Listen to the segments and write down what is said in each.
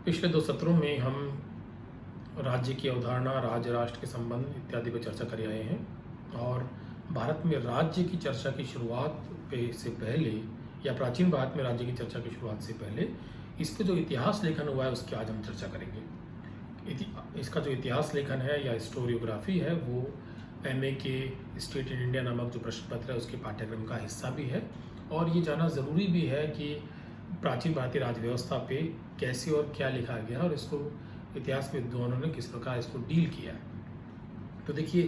पिछले 2 सत्रों में हम राज्य की अवधारणा, राज्य राष्ट्र के संबंध इत्यादि पर चर्चा कर आए हैं और भारत में राज्य की चर्चा की शुरुआत पे से पहले या प्राचीन भारत में राज्य की चर्चा की शुरुआत से पहले इसका जो इतिहास लेखन हुआ है उसकी आज हम चर्चा करेंगे। इसका जो इतिहास लेखन है या हिस्टोरियोग्राफी है वो एमए के स्टेट इन इंडिया नामक जो प्रश्न पत्र है उसके पाठ्यक्रम का हिस्सा भी है और ये जानना ज़रूरी भी है कि प्राचीन भारतीय राज्य व्यवस्था पे कैसे और क्या लिखा गया और इसको इतिहास विद्वानों ने किस प्रकार इसको डील किया है। तो देखिए,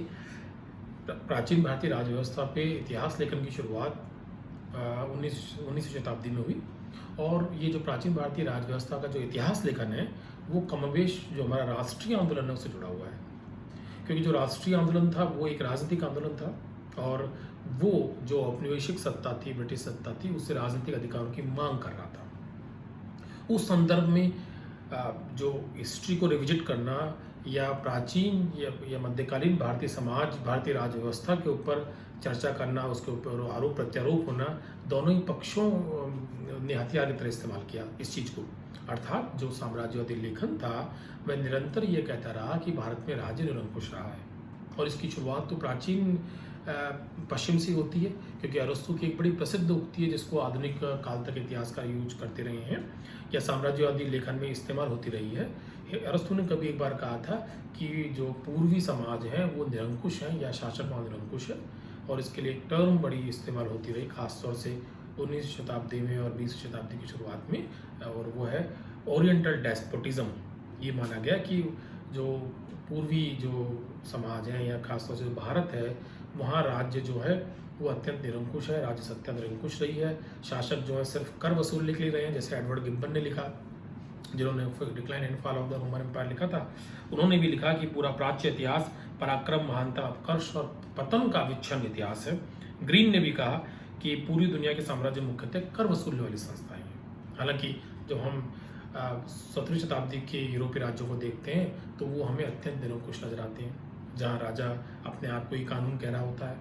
प्राचीन भारतीय राज्य व्यवस्था पे इतिहास लेखन की शुरुआत 19वीं शताब्दी में हुई और ये जो प्राचीन भारतीय राज्य व्यवस्था का जो इतिहास लेखन है वो कमोबेश जो हमारा राष्ट्रीय आंदोलन है उससे जुड़ा हुआ है, क्योंकि जो राष्ट्रीय आंदोलन था वो एक राजनीतिक आंदोलन था और वो जो औपनिवेशिक सत्ता थी, ब्रिटिश सत्ता थी, उससे राजनीतिक अधिकारों की मांग कर रहा था। उस संदर्भ में जो हिस्ट्री को रिविजिट करना या प्राचीन या मध्यकालीन भारतीय समाज, भारतीय राज्य व्यवस्था के ऊपर चर्चा करना, उसके ऊपर आरोप प्रत्यारोप होना, दोनों ही पक्षों ने हथियार की तरह इस्तेमाल किया इस चीज़ को। अर्थात जो साम्राज्यवादी लेखन था वह निरंतर ये कहता रहा कि भारत में राज्य निरंकुश रहा है और इसकी शुरुआत तो प्राचीन पश्चिम से होती है, क्योंकि अरस्तु की एक बड़ी प्रसिद्ध उक्ति है जिसको आधुनिक काल तक इतिहासकार यूज करते रहे हैं या साम्राज्यवादी लेखन में इस्तेमाल होती रही है। अरस्तु ने कभी एक बार कहा था कि जो पूर्वी समाज है वो निरंकुश है या शासकवाद निरंकुश है और इसके लिए एक टर्म बड़ी इस्तेमाल होती रही, खासतौर से 19वीं शताब्दी में और 20वीं शताब्दी की शुरुआत में, और वो है ओरिएंटल डेस्पोटिज्म। ये माना गया कि जो पूर्वी जो समाज है या खासतौर से जो भारत है वहाँ राज्य जो है वो अत्यंत निरंकुश है, राज्य सत्ता निरंकुश रही है। शासक जो है सिर्फ कर वसूलने के लिए रहे हैं, जैसे एडवर्ड गिब्बन ने लिखा, जिन्होंने decline and fall of the Roman Empire लिखा था, उन्होंने भी लिखा कि पूरा प्राच्य इतिहास पराक्रम, महानता, उत्कर्ष और पतन का विच्छिन्न इतिहास है। ग्रीन ने भी कहा कि पूरी दुनिया के साम्राज्य मुख्यतः कर वसूलने वाली संस्थाएं हैं। हालांकि जब हम 17वीं शताब्दी के यूरोपीय राज्यों को देखते हैं तो वो हमें अत्यंत निरंकुश नजर आते हैं, जहाँ राजा अपने आप को ही कानून कह रहा होता है।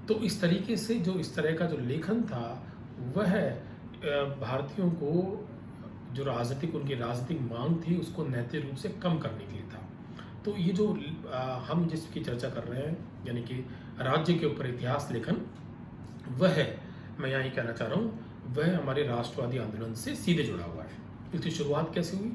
तो इस तरीके से जो इस तरह का जो लेखन था वह भारतीयों को जो राजनीतिक उनकी राजनीतिक मांग थी उसको नैतिक रूप से कम करने के लिए था। तो ये जो हम जिसकी चर्चा कर रहे हैं यानी कि राज्य के ऊपर इतिहास लेखन, वह मैं यहाँ ये कहना चाह रहा हूँ वह हमारे राष्ट्रवादी आंदोलन से सीधे जुड़ा हुआ है। इसकी शुरुआत कैसे हुई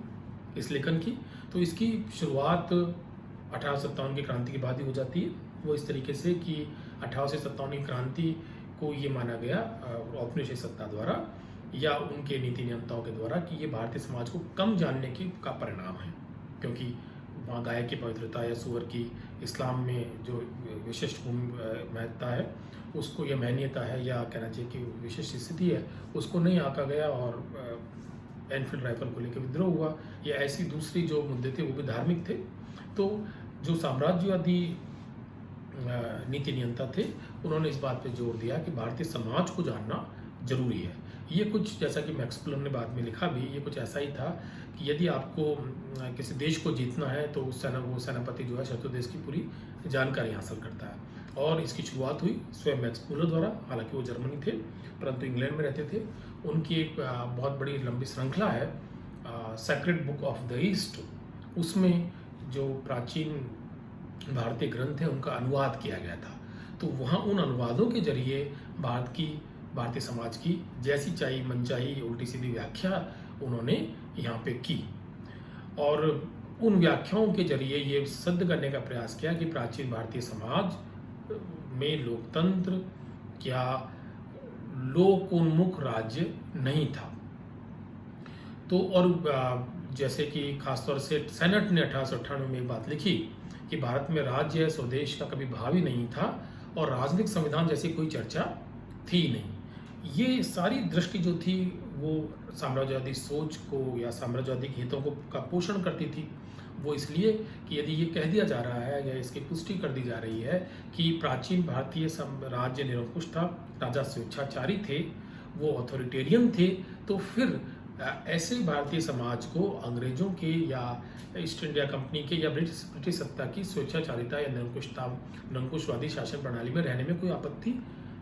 इस लेखन की? तो इसकी शुरुआत 1857 की क्रांति के बाद ही हो जाती है। वो इस तरीके से कि 1857 की क्रांति को ये माना गया औपनिवेशिक सत्ता द्वारा या उनके नीति नियंताओं के द्वारा कि ये भारतीय समाज को कम जानने की का परिणाम है, क्योंकि वहाँ गाय की पवित्रता या सूअर की इस्लाम में जो विशिष्ट महत्ता है उसको या महनीयता है या कहना चाहिए कि विशिष्ट स्थिति है उसको नहीं आंका गया और एनफील्ड राइफल को लेकर विद्रोह हुआ या ऐसी दूसरी जो मुद्दे थे वो भी धार्मिक थे। तो जो साम्राज्यवादी नीति नियंता थे उन्होंने इस बात पे जोर दिया कि भारतीय समाज को जानना जरूरी है। ये कुछ जैसा कि मैक्स प्लूम ने बाद में लिखा भी, ये कुछ ऐसा ही था कि यदि आपको किसी देश को जीतना है तो वो सेनापति जो है शत्रु देश की पूरी जानकारी हासिल करता है और इसकी शुरुआत हुई स्वयं मैक्स प्लूम द्वारा। हालांकि वो जर्मनी थे परंतु इंग्लैंड में रहते थे। उनकी एक बहुत बड़ी लंबी श्रृंखला है sacred book of the east, उसमें जो प्राचीन भारतीय ग्रंथ है उनका अनुवाद किया गया था। तो वहाँ उन अनुवादों के जरिए भारतीय समाज की जैसी चाही मनचाही उल्टी सीधी व्याख्या उन्होंने यहाँ पे की और उन व्याख्याओं के जरिए ये सिद्ध करने का प्रयास किया कि प्राचीन भारतीय समाज में लोकतंत्र या लोकोन्मुख राज्य नहीं था। तो और जैसे कि खासतौर से सेनेट ने 1898 में एक बात लिखी कि भारत में राज्य स्वदेश का कभी भाव ही नहीं था और राजनीतिक संविधान जैसी कोई चर्चा थी नहीं। ये सारी दृष्टि जो थी वो साम्राज्यवादी सोच को या साम्राज्यवादी हितों को का पोषण करती थी। वो इसलिए कि यदि ये कह दिया जा रहा है या इसकी पुष्टि कर दी जा रही है कि प्राचीन भारतीय राज्य निरंकुश था, राजा स्वेच्छाचारी थे, वो अथॉरिटेरियन थे, तो फिर ऐसे भारतीय समाज को अंग्रेजों के या ईस्ट इंडिया कंपनी के या ब्रिटिश सत्ता की स्वेच्छाचारिता या निरंकुशवादी शासन प्रणाली में रहने में कोई आपत्ति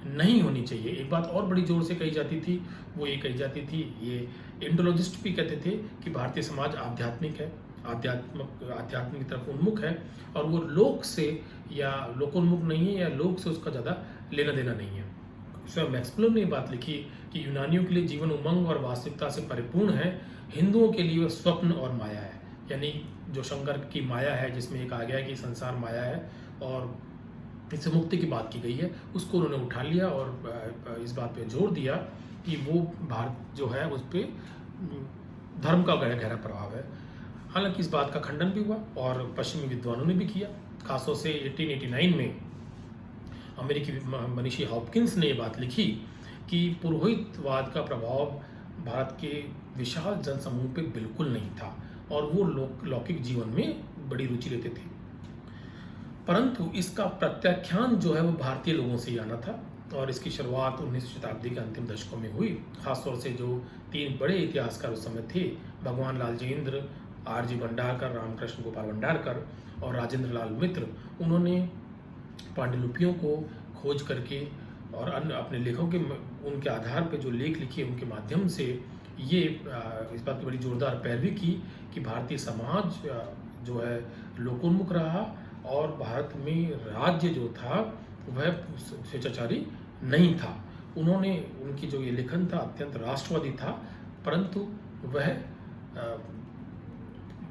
नहीं होनी चाहिए। एक बात और बड़ी जोर से कही जाती थी, वो ये कही जाती थी, ये इंडोलॉजिस्ट भी कहते थे कि भारतीय समाज आध्यात्मिक है, आध्यात्म की तरफ उन्मुख है, और वो लोक से या लोकोन्मुख नहीं है, या लोक से उसका ज़्यादा लेना देना नहीं है। स्वयं मैक्सवेल ने ये बात लिखी कि यूनानियों के लिए जीवन उमंग और वास्तविकता से परिपूर्ण है, हिंदुओं के लिए वह स्वप्न और माया है। यानी जो शंकर की माया है, जिसमें ये कहा गया है कि संसार माया है और इससे मुक्ति की बात की गई है, उसको उन्होंने उठा लिया और इस बात पे जोर दिया कि वो भारत जो है उस पर धर्म का गहरा प्रभाव है। हालांकि इस बात का खंडन भी हुआ और पश्चिमी विद्वानों ने भी किया। खासतौर से 1889 में अमेरिकी मनीषी हॉपकिंस ने ये बात लिखी कि पुरोहितवाद का प्रभाव भारत के विशाल जनसमूह पे बिल्कुल नहीं था और वो लौकिक जीवन में बड़ी रुचि लेते थे, परंतु इसका प्रत्याख्यान जो है वो भारतीय लोगों से ही आना था। और इसकी शुरुआत 19वीं शताब्दी के अंतिम दशकों में हुई। खासतौर से जो 3 बड़े इतिहासकार उस समय थे, भगवान लालजेंद्र, R.G. भंडारकर, रामकृष्ण गोपाल भंडारकर और राजेंद्र लाल मित्र, उन्होंने पांडुलिपियों को खोज करके और अन्य अपने लेखों के उनके आधार पर जो लेख लिखे उनके माध्यम से ये इस बात की बड़ी जोरदार पैरवी की कि भारतीय समाज जो है लोकोन्मुख रहा और भारत में राज्य जो था वह स्वेच्छाचारी नहीं था। उन्होंने उनकी जो ये लेखन था अत्यंत राष्ट्रवादी था, परंतु वह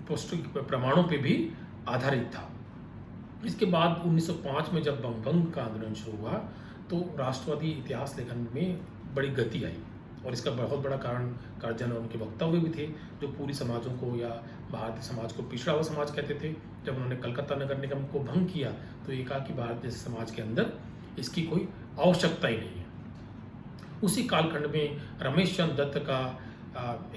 पौष्टिक प्रमाणों पे भी आधारित था। इसके बाद 1905 में जब बंगभंग का आंदोलन शुरू हुआ तो राष्ट्रवादी इतिहास लेखन में बड़ी गति आई और इसका बहुत बड़ा कारण कर्जन और उनके वक्तव्य भी थे, जो पूरी समाजों को या भारतीय समाज को पिछड़ा हुआ समाज कहते थे। जब उन्होंने कलकत्ता नगर निगम को भंग किया तो ये कहा कि भारतीय समाज के अंदर इसकी कोई आवश्यकता ही नहीं है। उसी कालखंड में रमेश चंद्र दत्त का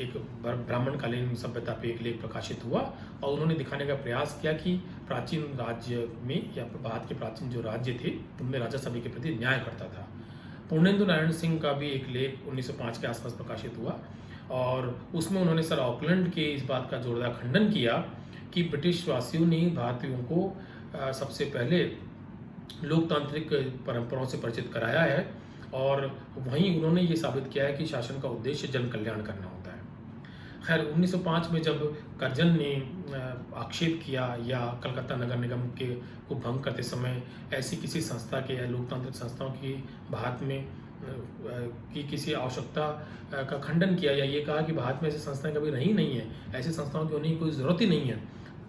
एक ब्राह्मणकालीन सभ्यता पे एक लेख प्रकाशित हुआ और उन्होंने दिखाने का प्रयास किया कि प्राचीन राज्य में या भारत के प्राचीन जो राज्य थे उनमें राजा सभी के प्रति न्याय करता था। पूर्णेंदु नारायण सिंह का भी एक लेख 1905 के आसपास प्रकाशित हुआ और उसमें उन्होंने सर ऑकलैंड के इस बात का जोरदार खंडन किया कि ब्रिटिश वासियों ने भारतीयों को सबसे पहले लोकतांत्रिक परंपराओं से परिचित कराया है और वहीं उन्होंने ये साबित किया है कि शासन का उद्देश्य जन कल्याण करना होता है। खैर 1905 में जब कर्जन ने आक्षेप किया या कलकत्ता नगर निगम के को भंग करते समय ऐसी किसी संस्था के या लोकतांत्रिक संस्थाओं की भारत में की किसी आवश्यकता का खंडन किया या ये कहा कि भारत में ऐसी संस्थाएं कभी रही नहीं है, ऐसी संस्थाओं की होने की कोई ज़रूरत ही नहीं है,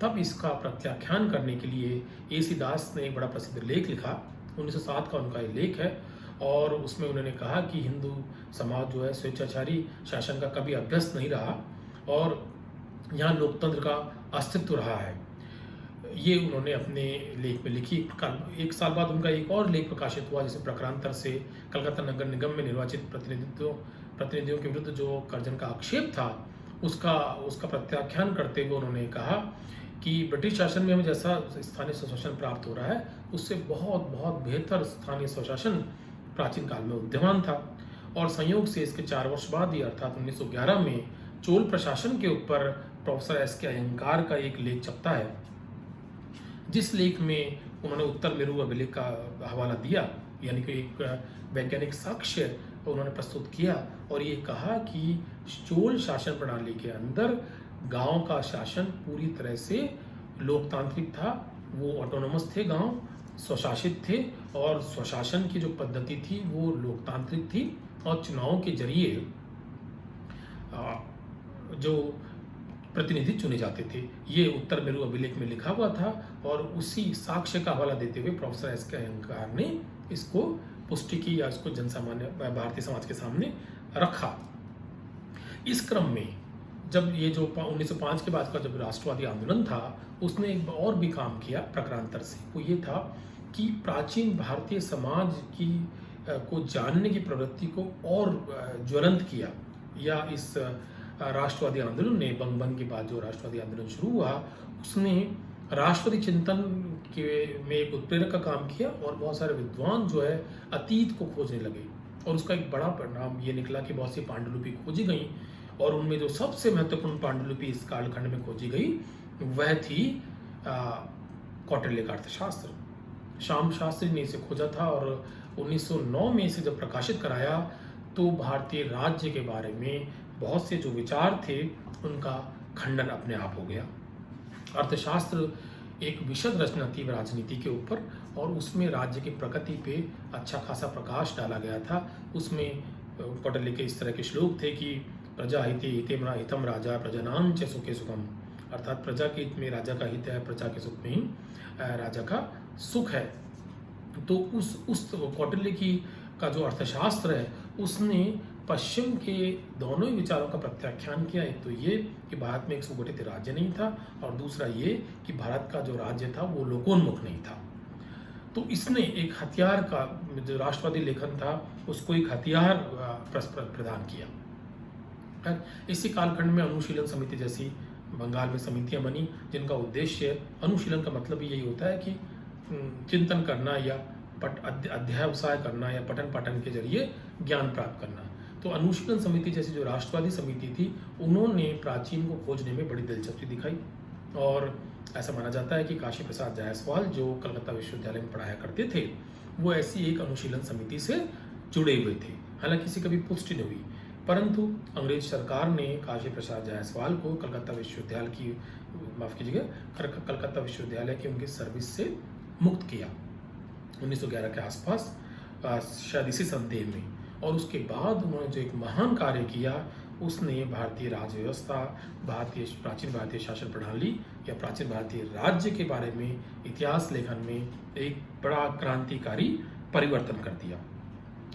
तब इसका प्रत्याख्यान करने के लिए A.C. दास ने एक बड़ा प्रसिद्ध लेख लिखा। 1907 का उनका ये लेख है और उसमें उन्होंने कहा कि हिंदू समाज जो है स्वेच्छाचारी शासन का कभी अभ्यस्त नहीं रहा और यहाँ लोकतंत्र का अस्तित्व रहा है। ये उन्होंने अपने लेख में लिखी। एक साल बाद उनका एक और लेख प्रकाशित हुआ जिसमें प्रकारांतर से कलकत्ता नगर निगम में निर्वाचित प्रतिनिधियों के विरुद्ध जो कर्जन का आक्षेप था उसका प्रत्याख्यान करते हुए उन्होंने कहा कि ब्रिटिश शासन में हमें जैसा स्थानीय स्वशासन प्राप्त हो रहा है उससे बहुत बहुत बेहतर स्थानीय स्वशासन प्राचीन काल में विद्यमान था। और संयोग से इसके 4 वर्ष बाद ही अर्थात 1911 में चोल प्रशासन के ऊपर प्रोफेसर S.K. अयंगार का एक लेख छपता है, जिस लेख में उन्होंने उत्तर मेरू अभिलेख का हवाला दिया, यानी कि एक वैज्ञानिक साक्ष्य उन्होंने प्रस्तुत किया और ये कहा कि चोल शासन प्रणाली के अंदर गांव का शासन पूरी तरह से लोकतांत्रिक था। वो ऑटोनोमस थे, गांव स्वशासित थे और स्वशासन की जो पद्धति थी वो लोकतांत्रिक थी और चुनावों के जरिए जो प्रतिनिधि चुने जाते थे। ये उत्तर मेरू अभिलेख में लिखा हुआ था और उसी साक्ष्य का हवाला देते हुए प्रोफेसर S.K. अयंगार ने इसको पुष्टि की या इसको जनसामान्य भारतीय समाज के सामने रखा। इस क्रम में जब ये जो 1905 के बाद का जब राष्ट्रवादी आंदोलन था उसने एक और भी काम किया प्रकारांतर से, वो ये था कि प्राचीन भारतीय समाज की को जानने की प्रवृत्ति को और ज्वलंत किया। या इस राष्ट्रवादी आंदोलन ने बंगभंग के बाद जो राष्ट्रवादी आंदोलन शुरू हुआ उसने राष्ट्रवादी चिंतन में एक उत्प्रेरक का काम किया और बहुत सारे विद्वान जो है अतीत को खोजने लगे और उसका एक बड़ा परिणाम ये निकला कि बहुत सी पांडुलिपि खोजी गई और उनमें जो सबसे महत्वपूर्ण पांडुलिपि इस कालखंड में खोजी गई वह थी कौटिल्य का अर्थशास्त्र। श्याम शास्त्री ने इसे खोजा था और 1909 में इसे जब प्रकाशित कराया तो भारतीय राज्य के बारे में बहुत से जो विचार थे उनका खंडन अपने आप हो गया। अर्थशास्त्र एक विशद रचना थी राजनीति के ऊपर और उसमें राज्य की प्रगति पे अच्छा खासा प्रकाश डाला गया था। उसमें कौटिल्य के इस तरह के श्लोक थे कि प्रजा हिते हितम राजा प्रजनां च सुखे सुखम, अर्थात प्रजा के हित में राजा का हित है, प्रजा के सुख में ही राजा का सुख है। तो उस कौटिल्य की का जो अर्थशास्त्र है उसने पश्चिम के दोनों ही विचारों का प्रत्याख्यान किया। एक तो ये कि भारत में एक सुगठित राज्य नहीं था और दूसरा ये कि भारत का जो राज्य था वो लोकोन्मुख नहीं था। तो इसने एक हथियार का जो राष्ट्रवादी लेखन था उसको एक हथियार प्रदान किया। इसी कालखंड में अनुशीलन समिति जैसी बंगाल में समितियां बनी जिनका उद्देश्य, अनुशीलन का मतलब यही होता है कि चिंतन करना या अध्यावसाय करना या पठन पाठन के जरिए ज्ञान प्राप्त करना। तो अनुशीलन समिति जैसी जो राष्ट्रवादी समिति थी उन्होंने प्राचीन को खोजने में बड़ी दिलचस्पी दिखाई और ऐसा माना जाता है कि काशी प्रसाद जायसवाल जो कलकत्ता विश्वविद्यालय में पढ़ाया करते थे वो ऐसी एक अनुशीलन समिति से जुड़े हुए थे। हालांकि किसी कभी पुष्टि नहीं हुई, परंतु अंग्रेज सरकार ने काशी प्रसाद जायसवाल को कलकत्ता विश्वविद्यालय की कलकत्ता विश्वविद्यालय की उनकी सर्विस से मुक्त किया 1911 के आसपास, शायद इसी संदेह में। और उसके बाद उन्होंने जो एक महान कार्य किया उसने भारतीय राज व्यवस्था, प्राचीन भारतीय शासन प्रणाली या प्राचीन भारतीय राज्य के बारे में इतिहास लेखन में एक बड़ा क्रांतिकारी परिवर्तन कर दिया।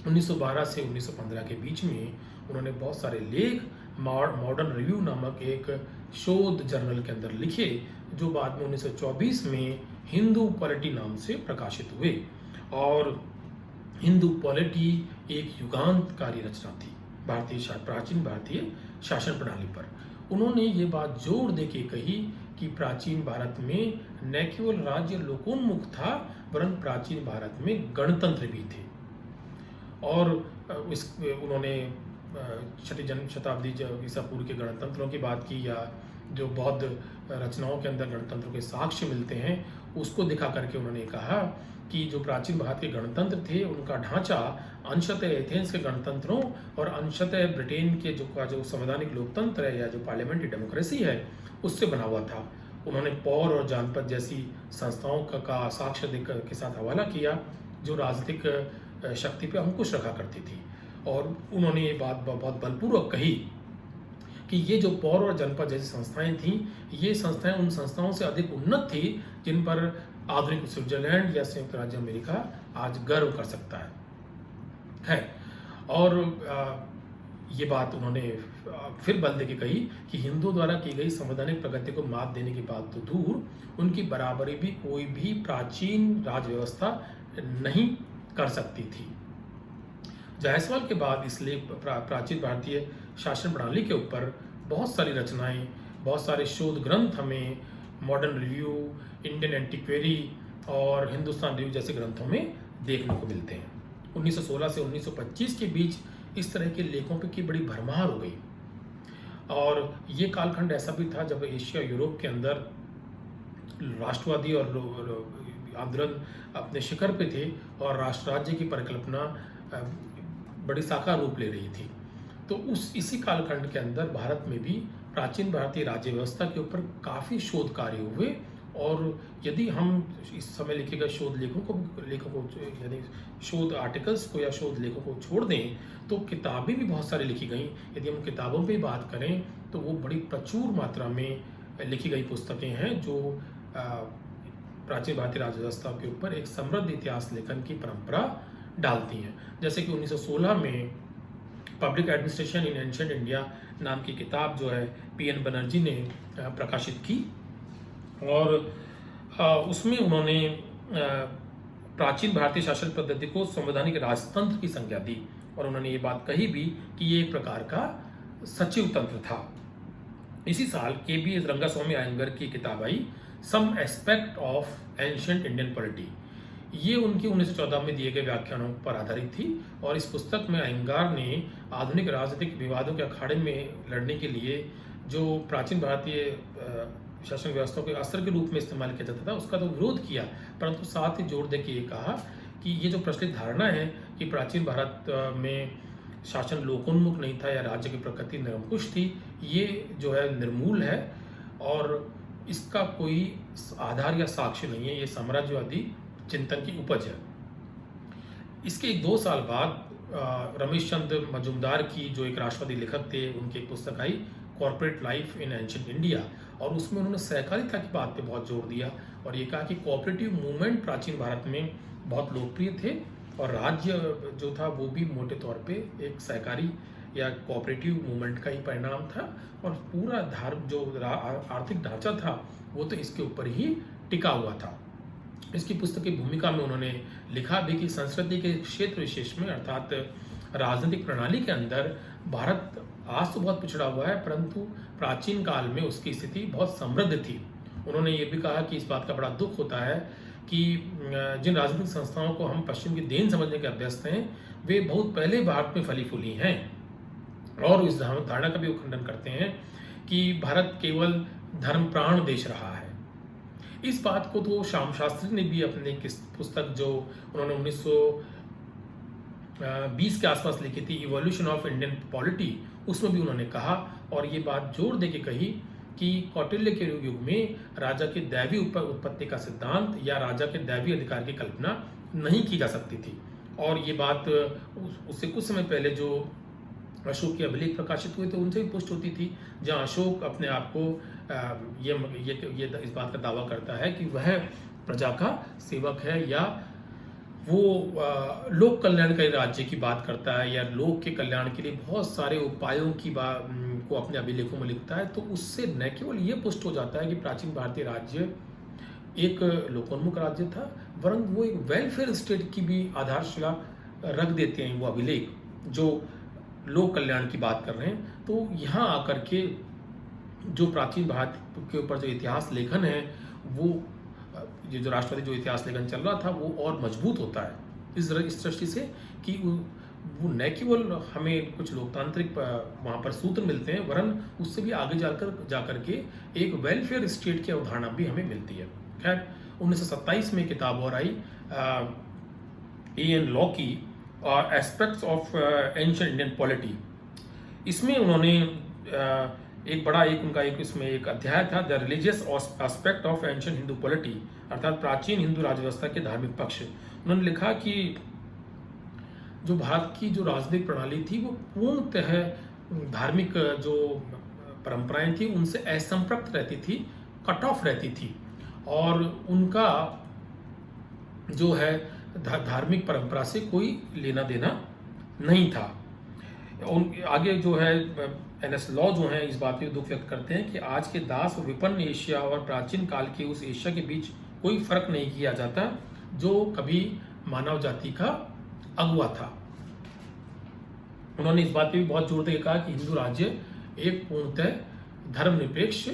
1912 से 1915 के बीच में उन्होंने बहुत सारे लेख मॉडर्न रिव्यू नामक एक शोध जर्नल के अंदर लिखे जो बाद में 1924 में हिंदू पॉलिटी नाम से प्रकाशित हुए। और हिंदू पॉलिटी एक युगांतकारी रचना थी प्राचीन भारतीय शासन प्रणाली पर। उन्होंने ये बात जोर दे के कही कि प्राचीन भारत में न केवल राज्य लोकोन्मुख था वरन प्राचीन भारत में गणतंत्र भी थे। और उन्होंने छठी शताब्दी ईसा पूर्व के गणतंत्रों की बात की या जो बौद्ध रचनाओं के अंदर गणतंत्रों के साक्ष्य मिलते हैं उसको दिखा करके उन्होंने कहा कि जो प्राचीन भारत के गणतंत्र थे उनका ढांचा अंशतः एथेंस के गणतंत्रों और अंशतः ब्रिटेन के जो संवैधानिक लोकतंत्र है या जो पार्लियामेंट्री डेमोक्रेसी है उससे बना हुआ था। उन्होंने पौर और जानपद जैसी संस्थाओं का साक्ष्य के साथ हवाला किया जो राजनीतिक शक्ति पे अंकुश रखा करती थी। और उन्होंने ये बात बहुत बलपूर्वक कही कि ये जो पौर और जनपद जैसी संस्थाएं थीं ये संस्थाएं उन संस्थाओं से अधिक उन्नत थी जिन पर आधुनिक स्विट्जरलैंड या संयुक्त राज्य अमेरिका आज गर्व कर सकता है। और ये बात उन्होंने फिर बल देके कही कि हिंदुओं द्वारा की गई संवैधानिक प्रगति को मात देने की बात तो दूर उनकी बराबरी भी कोई भी प्राचीन राज व्यवस्था नहीं कर सकती थी। जायसवाल के बाद इसलिए प्राचीन भारतीय शासन प्रणाली के ऊपर बहुत सारी रचनाएं, बहुत सारे शोध ग्रंथ हमें मॉडर्न रिव्यू, इंडियन एंटीक्वेरी और हिंदुस्तान रिव्यू जैसे ग्रंथों में देखने को मिलते हैं। 1916 से 1925 के बीच इस तरह के लेखों की बड़ी भरमार हो गई। और ये कालखंड ऐसा भी था जब एशिया यूरोप के अंदर राष्ट्रवादी और आंदोलन अपने शिखर पे थे और राष्ट्र राज्य की परिकल्पना बड़ी साकार रूप ले रही थी। तो इसी कालखंड के अंदर भारत में भी प्राचीन भारतीय राज्य व्यवस्था के ऊपर काफ़ी शोध कार्य हुए। और यदि हम इस समय लिखे गए शोध लेखों को यानी शोध आर्टिकल्स को या शोध लेखों को छोड़ दें तो किताबें भी बहुत सारी लिखी गई। यदि हम किताबों पे बात करें तो वो बड़ी प्रचुर मात्रा में लिखी गई पुस्तकें हैं जो प्राचीन भारतीय राज्य व्यवस्था के ऊपर एक समृद्ध इतिहास लेखन की परंपरा डालती हैं। जैसे कि 1916 में public administration in ancient India नाम की किताब जो है पीएन बनर्जी ने प्रकाशित की और उसमें उन्होंने प्राचीन भारतीय शासन पद्धति को संवैधानिक राजतंत्र की संज्ञा दी और उन्होंने ये बात कही भी कि ये एक प्रकार का सचिव तंत्र था। इसी साल के.बी. रंगास्वामी अयंगर की किताब आई some aspect of ancient Indian polity. ये उनकी 1914 में दिए गए व्याख्यानों पर आधारित थी और इस पुस्तक में अयंगार ने आधुनिक राजनीतिक विवादों के अखाड़े में लड़ने के लिए जो प्राचीन भारतीय शासन व्यवस्था के अस्त्र के रूप में इस्तेमाल किया जाता था उसका तो विरोध किया, परंतु साथ ही जोर दे के ये कहा कि ये जो प्रचलित धारणा है कि प्राचीन भारत में शासन लोकोन्मुख नहीं था या राज्य की प्रकृति निरंकुश थी, ये जो है निर्मूल है और इसका कोई आधार या साक्ष्य नहीं है, ये साम्राज्यवादी चिंतन की उपज है। इसके 2 साल बाद रमेश चंद्र मजुमदार की जो एक राष्ट्रवादी लेखक थे, उनकी एक पुस्तक आई corporate life in ancient India, और उसमें उन्होंने सहकारिता की बात पे बहुत जोर दिया और ये कहा कि कोऑपरेटिव मूवमेंट प्राचीन भारत में बहुत लोकप्रिय थे और राज्य जो था वो भी मोटे तौर पे एक सहकारी या कोऑपरेटिव मूवमेंट का ही परिणाम था और पूरा जो आर्थिक ढांचा था वो तो इसके ऊपर ही टिका हुआ था। इसकी पुस्तक की भूमिका में उन्होंने लिखा भी कि संस्कृति के क्षेत्र विशेष में अर्थात राजनीतिक प्रणाली के अंदर भारत आज तो बहुत पिछड़ा हुआ है, परंतु प्राचीन काल में उसकी स्थिति बहुत समृद्ध थी। उन्होंने ये भी कहा कि इस बात का बड़ा दुख होता है कि जिन राजनीतिक संस्थाओं को हम पश्चिम की देन समझने के अभ्यस्त हैं, वे बहुत पहले भारत में फली फूली हैं और इस धारणा का भी वो खंडन करते हैं कि भारत केवल धर्म प्राण देश रहा है। इस बात को तो श्याम शास्त्री ने भी अपने पुस्तक जो उन्होंने 1920 के आसपास लिखी थी इवोल्यूशन ऑफ इंडियन पॉलिटी, उसमें भी उन्होंने कहा और ये बात जोर दे के कही कि कौटिल्य के युग में राजा के दैवी उत्पत्ति का सिद्धांत या राजा के दैवी अधिकार की कल्पना नहीं की जा सकती थी। और ये बात उससे कुछ समय पहले जो अशोक के अभिलेख प्रकाशित हुए थे उनसे भी पुष्ट होती थी, जहां अशोक अपने आप को ये इस बात का दावा करता है कि वह प्रजा का सेवक है या वो लोक कल्याणकारी राज्य की बात करता है या लोक के कल्याण के लिए बहुत सारे उपायों की बात को अपने अभिलेखों में लिखता है। तो उससे न केवल ये पुष्ट हो जाता है कि प्राचीन भारतीय राज्य एक लोकोन्मुख राज्य था, वरन वो एक वेलफेयर स्टेट की भी आधारशिला रख देते हैं वो अभिलेख जो लोक कल्याण की बात कर रहे हैं। तो यहाँ आकर के जो प्राचीन भारत के ऊपर जो इतिहास लेखन है, वो ये जो राष्ट्रवादी जो इतिहास लेखन चल रहा था वो और मजबूत होता है इस दृष्टि से कि वो न केवल हमें कुछ लोकतांत्रिक वहाँ पर सूत्र मिलते हैं, वरन उससे भी आगे जाकर के एक वेलफेयर स्टेट की अवधारणा भी हमें मिलती है। खैर 1927 में किताब और आई A.N. लॉ की aspects of ancient Indian polity. इसमें उन्होंने उनका इसमें एक अध्याय था the religious aspect of ancient Hindu polity, अर्थात प्राचीन हिंदू राजव्यवस्था के धार्मिक पक्ष। उन्होंने लिखा कि जो भारत की जो राजनीतिक प्रणाली थी वो पूर्णतः धार्मिक जो परंपराएं थी उनसे असंपृक्त रहती थी, कट ऑफ रहती थी और उनका जो है धार्मिक परंपरा से कोई लेना देना नहीं था। आगे जो है एन.एस. लॉ जो है इस बात पे दुख व्यक्त करते हैं कि आज के दास विपन्न एशिया और प्राचीन काल के उस एशिया के बीच कोई फर्क नहीं किया जाता जो कभी मानव जाति का अगुआ था। उन्होंने इस बात पे भी बहुत जोर देकर कहा कि हिंदू राज्य एक पूर्णतः धर्मनिरपेक्ष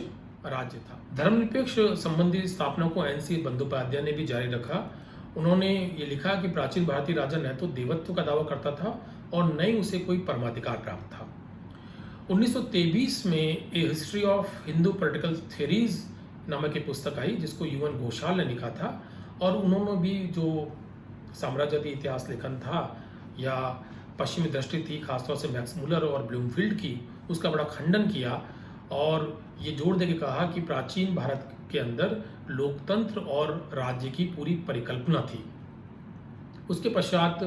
राज्य था। धर्मनिरपेक्ष संबंधी स्थापना को N.C. बंदोपाध्याय ने भी जारी रखा। उन्होंने ये लिखा कि प्राचीन भारतीय राजा न तो देवत्व का दावा करता था और न ही उसे कोई परमाधिकार प्राप्त था। 1923 में a history of Hindu political theories नामक एक पुस्तक आई जिसको UN घोषाल ने लिखा था और उन्होंने भी जो साम्राज्यवादी इतिहास लेखन था या पश्चिमी दृष्टि थी खासतौर से मैक्स मुलर और ब्लूमफील्ड की, उसका बड़ा खंडन किया और ये जोर देके कहा कि प्राचीन भारत के अंदर लोकतंत्र और राज्य की पूरी परिकल्पना थी। उसके पश्चात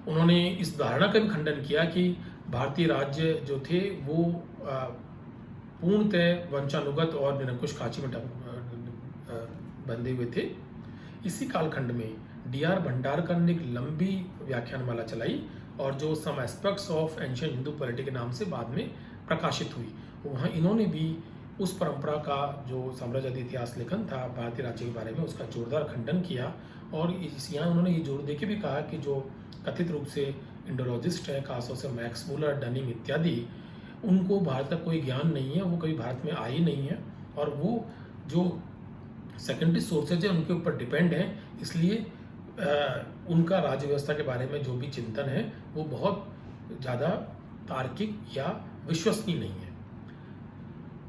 उन्होंने इस धारणा का भी खंडन किया कि भारतीय राज्य जो थे वो पूर्णतः वंशानुगत और निरंकुश खांची में बंधे हुए थे। इसी कालखंड में D.R. भंडारकर ने एक लंबी व्याख्यानमाला चलाई और जो some aspects of ancient Hindu polity के नाम से बाद में प्रकाशित हुई। वहाँ इन्होंने भी उस परंपरा का जो साम्राज्यवादी इतिहास लेखन था भारतीय राज्य के बारे में उसका जोरदार खंडन किया और यहाँ उन्होंने ये जोर देके भी कहा कि जो कथित रूप से इंडोलॉजिस्ट हैं खासतौर से मैक्स मुलर, डनिंग इत्यादि, उनको भारत का कोई ज्ञान नहीं है, वो कभी भारत में आए नहीं है और वो जो सेकेंडरी सोर्सेज है उनके ऊपर डिपेंड हैं, इसलिए उनका राज्य व्यवस्था के बारे में जो भी चिंतन है वो बहुत ज़्यादा तार्किक या विश्वसनीय नहीं है।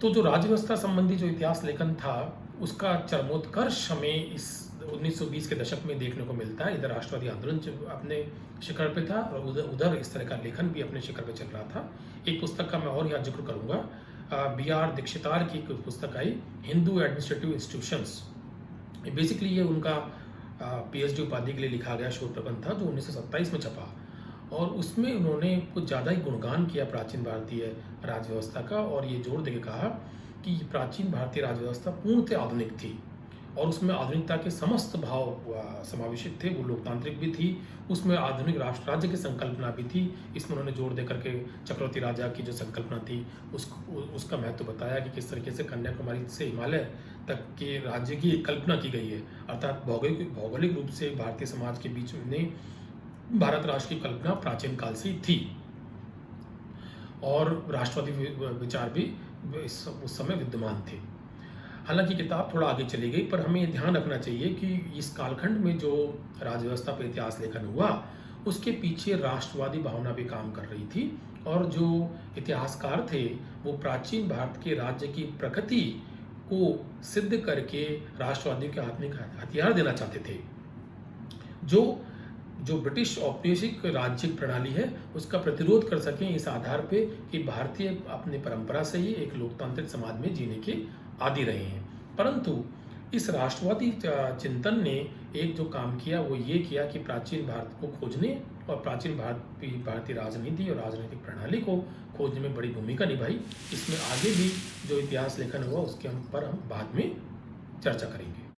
तो जो राज्य व्यवस्था संबंधी जो इतिहास लेखन था उसका चरमोत्कर्ष हमें इस 1920 के दशक में देखने को मिलता है। इधर राष्ट्रवादी आंदोलन अपने शिखर पे था और उधर उधर इस तरह का लेखन भी अपने शिखर पे चल रहा था। एक पुस्तक का मैं और यहाँ जिक्र करूँगा, बी आर दीक्षितार की एक पुस्तक आई, हिंदू एडमिनिस्ट्रेटिव इंस्टीट्यूशंस। बेसिकली ये उनका पीएचडी उपाधि के लिए लिखा गया शोध प्रबंध था जो 1927 में छपा, और उसमें उन्होंने कुछ ज़्यादा ही गुणगान किया प्राचीन भारतीय राज व्यवस्था का, और ये जोर देकर कहा कि प्राचीन भारतीय राज व्यवस्था पूर्णतः आधुनिक थी और उसमें आधुनिकता के समस्त भाव समावेशित थे। वो लोकतांत्रिक भी थी, उसमें आधुनिक राष्ट्र राज्य की संकल्पना भी थी। इसमें उन्होंने जोर देकर के चक्रवर्ती राजा की जो संकल्पना थी उसका महत्व बताया कि किस तरीके से कन्याकुमारी से हिमालय तक के राज्य की कल्पना की गई है, अर्थात भौगोलिक रूप से भारतीय समाज के बीच में भारत राष्ट्र की कल्पना प्राचीन काल से थी, और राष्ट्रवादी विचार भी उस समय विद्यमान थे। हालांकि किताब थोड़ा आगे चली गई, पर हमें ध्यान रखना चाहिए कि इस कालखंड में जो राज व्यवस्था पर इतिहास लेखन हुआ उसके पीछे राष्ट्रवादी भावना भी काम कर रही थी, और जो इतिहासकार थे वो प्राचीन भारत के राज्य की प्रकृति को सिद्ध करके राष्ट्रवादियों के हाथ में हथियार देना चाहते थे। जो ब्रिटिश औपनिवेशिक राज्यिक प्रणाली है उसका प्रतिरोध कर सकें, इस आधार पे कि भारतीय अपनी परंपरा से ही एक लोकतांत्रिक समाज में जीने के आदि रहे हैं। परंतु इस राष्ट्रवादी चिंतन ने एक जो काम किया वो ये किया कि प्राचीन भारत को खोजने और प्राचीन भारतीय राजनीति और राजनीतिक प्रणाली को खोजने में बड़ी भूमिका निभाई। इसमें आगे भी जो इतिहास लेखन हुआ उसके पर हम बाद में चर्चा करेंगे।